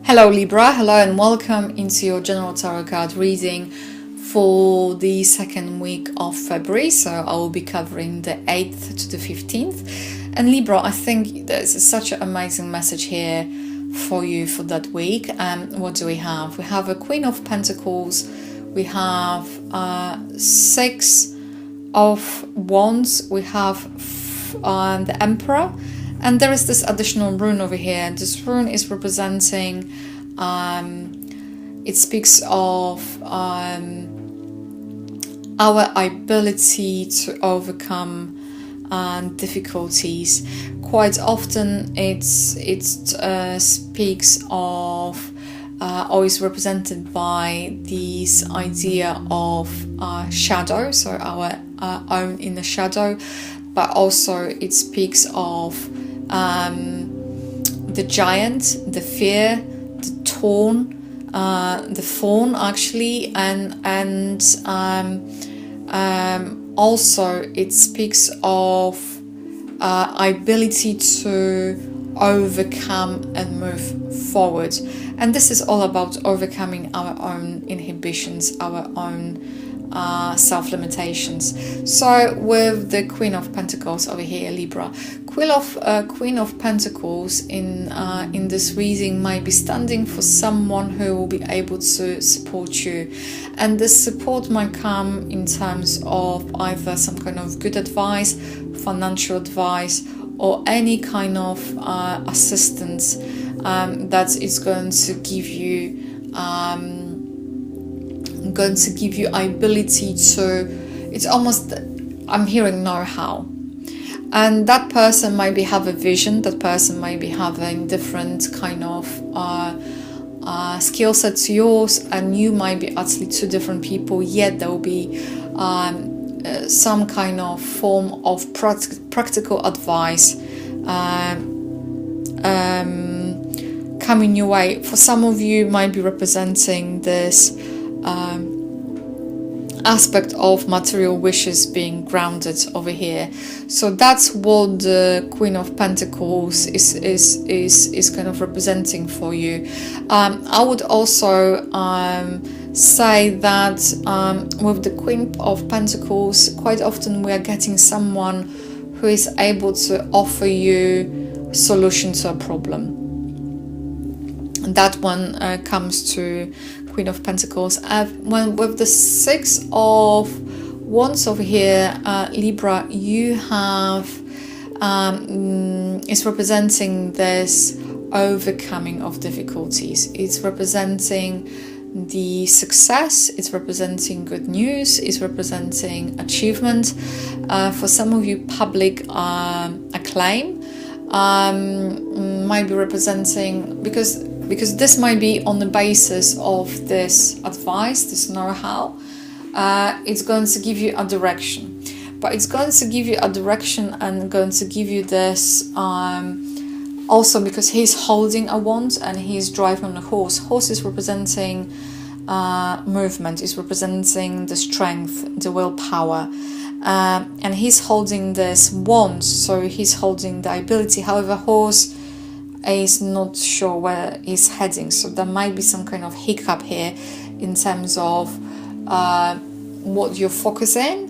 Hello Libra, hello and welcome into your general tarot card reading for the second week of February. So I will be covering the 8th to the 15th. And Libra, I think there's such an amazing message here for you for that week. What do we have? We have a Queen of Pentacles, we have Six of Wands, we have the Emperor. And there is this additional rune over here. This rune is representing, it speaks of our ability to overcome difficulties. Quite often it speaks of, or is represented by this idea of shadow, so our own inner shadow, but also it speaks of the giant, the fear, the the fawn actually, and also it speaks of ability to overcome and move forward. And this is all about overcoming our own inhibitions, our own self-limitations. So with the Queen of Pentacles over here, Libra, Queen of Pentacles in this reading might be standing for someone who will be able to support you, and this support might come in terms of either some kind of good advice, financial advice, or any kind of assistance that is going to give you ability to, it's almost, I'm hearing know-how, and that person might be have a vision, that person might be having different kind of skill set to yours, and you might be actually two different people, yet there will be some kind of form of practical advice coming your way. For some of you might be representing this aspect of material wishes being grounded over here. So that's what the Queen of Pentacles is kind of representing for you. I would also say that with the Queen of Pentacles, quite often we are getting someone who is able to offer you solution to a problem. And that one comes to Queen of Pentacles. When with the Six of Wands over here, Libra, you have it's representing this overcoming of difficulties. It's representing the success, it's representing good news, it's representing achievement. For some of you, public acclaim might be representing, because this might be on the basis of this advice, this know-how. It's going to give you a direction, but it's going to give you a direction and going to give you this also because he's holding a wand and he's driving on a horse. Horse is representing movement, is representing the strength, the willpower, and he's holding this wand, so he's holding the ability. However, horse is not sure where he's heading, so there might be some kind of hiccup here in terms of what you're focusing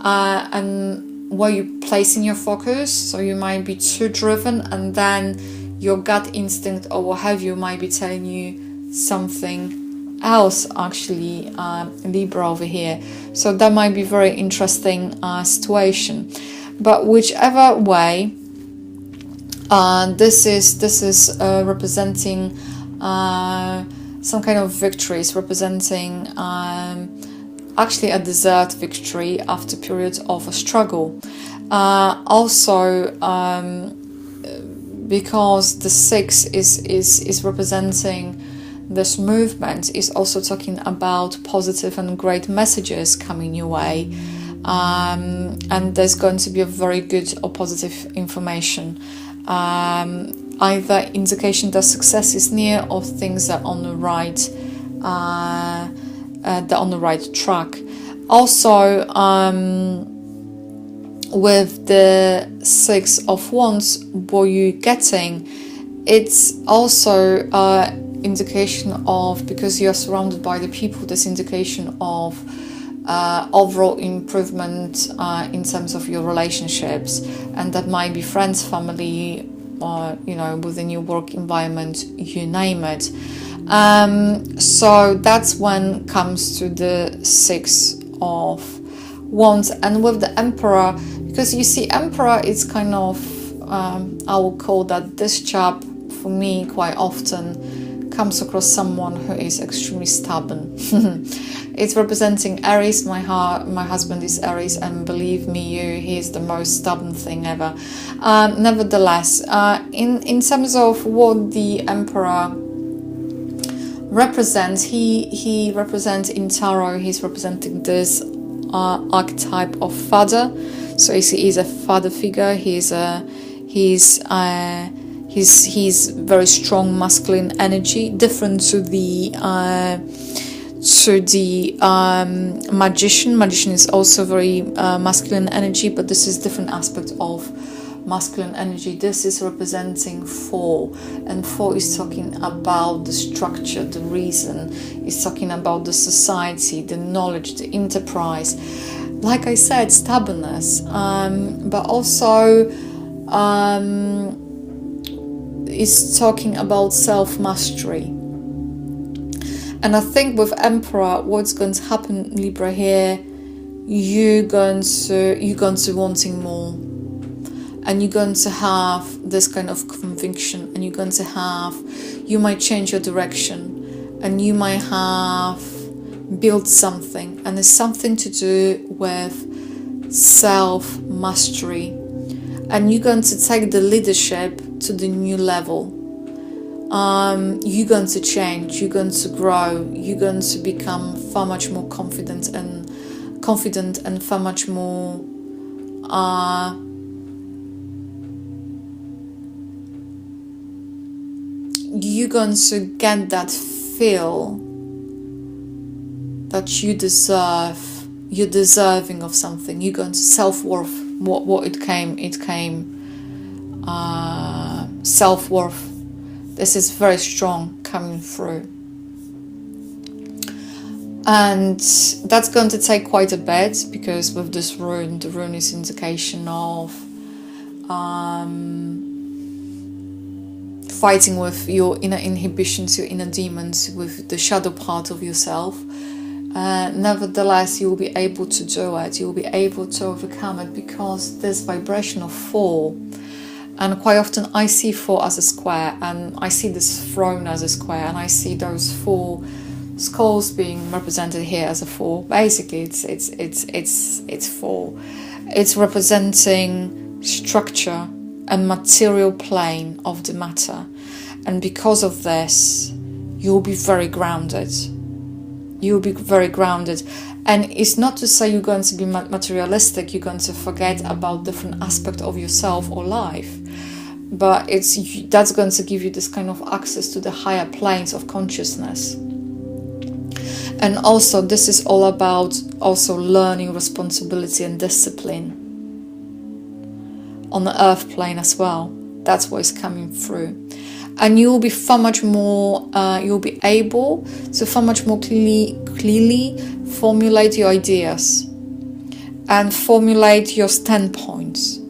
and where you're placing your focus. So you might be too driven, and then your gut instinct or what have you might be telling you something else actually, Libra over here. So that might be very interesting situation, but whichever way, this is representing some kind of victory. It's representing actually a desert victory after periods of a struggle. Also, because the Six is representing this movement, is also talking about positive and great messages coming your way, and there's going to be a very good or positive information, either indication that success is near or things are on the right, they're on the right track. Also, with the Six of Wands, what you're getting, it's also indication of, because you're surrounded by the people, this indication of overall improvement in terms of your relationships, and that might be friends, family, or within your work environment, you name it. So that's when comes to the Six of Wands. And with the Emperor, because you see, Emperor is kind of, I will call that this chap, for me, quite often comes across someone who is extremely stubborn. It's representing Aries. My husband is Aries, and believe me, he is the most stubborn thing ever. Nevertheless, in terms of what the Emperor represents, he represents in tarot, he's representing this archetype of father. So he's a father figure. He's very strong masculine energy, different to the magician. Magician is also very masculine energy, but this is different aspect of masculine energy. This is representing 4, and 4 is talking about the structure, the reason. It's talking about the society, the knowledge, the enterprise. Like I said, stubbornness, but also is talking about self-mastery. And I think with Emperor, what's going to happen, Libra, here, you're going to wanting more, and you're going to have this kind of conviction, and you might change your direction, and you might have built something, and it's something to do with self-mastery, and you're going to take the leadership to the new level. You're going to change, you're going to grow, you're going to become far much more confident and far much more you're going to get that feel that you're deserving of something. You're going to self-worth. What it came self-worth. This is very strong coming through, and that's going to take quite a bit, because with this rune, the rune is indication of fighting with your inner inhibitions, your inner demons, with the shadow part of yourself. Nevertheless, you will be able to do it. You will be able to overcome it, because this vibration of 4, and quite often I see 4 as a square, and I see this throne as a square, and I see those 4 skulls being represented here as a 4. Basically, it's 4. It's representing structure and material plane of the matter, and because of this, you'll be very grounded. You'll be very grounded. And it's not to say you're going to be materialistic, you're going to forget about different aspects of yourself or life, but that's going to give you this kind of access to the higher planes of consciousness. And also, this is all about also learning responsibility and discipline on the earth plane as well. That's what is coming through. And you will be far much more, you'll be able to far much more clearly formulate your ideas and formulate your standpoints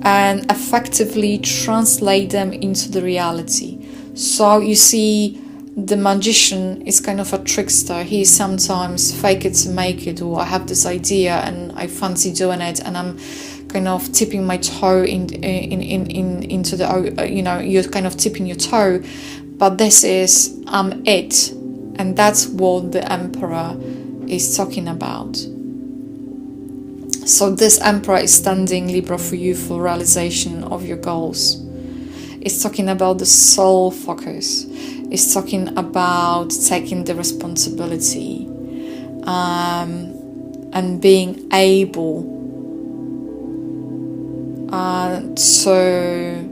and effectively translate them into the reality. So you see, the magician is kind of a trickster. He sometimes fake it to make it, or I have this idea and I fancy doing it, and I'm kind of tipping my toe into the, you're kind of tipping your toe, but this is it, and that's what the Emperor is talking about. So this Emperor is standing, Libra, for you for realization of your goals. It's talking about the soul focus. It's talking about taking the responsibility and being able to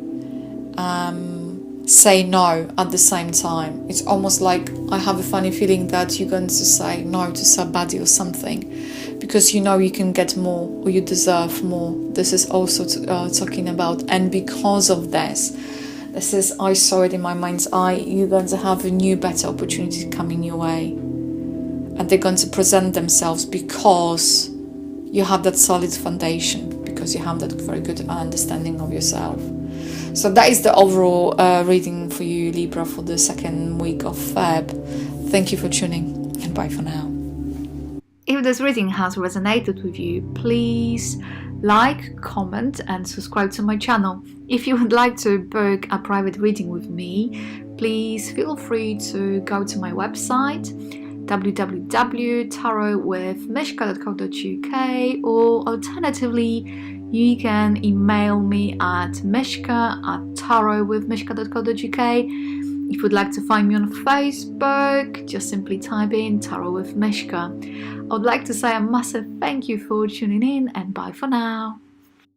say no at the same time. It's almost like, I have a funny feeling that you're going to say no to somebody or something because you know you can get more, or you deserve more. This is also talking about, and because of this This is, I saw it in my mind's eye, you're going to have a new, better opportunity coming your way. And they're going to present themselves because you have that solid foundation, because you have that very good understanding of yourself. So that is the overall reading for you, Libra, for the second week of Feb. Thank you for tuning, and bye for now. If this reading has resonated with you, please like, comment and subscribe to my channel. If you would like to book a private reading with me, please feel free to go to my website www.tarotwithmishka.co.uk, or alternatively you can email me at mishka@tarotwithmishka.co.uk. If you would like to find me on Facebook, just simply type in Tarot with Mishka. I would like to say a massive thank you for tuning in, and bye for now.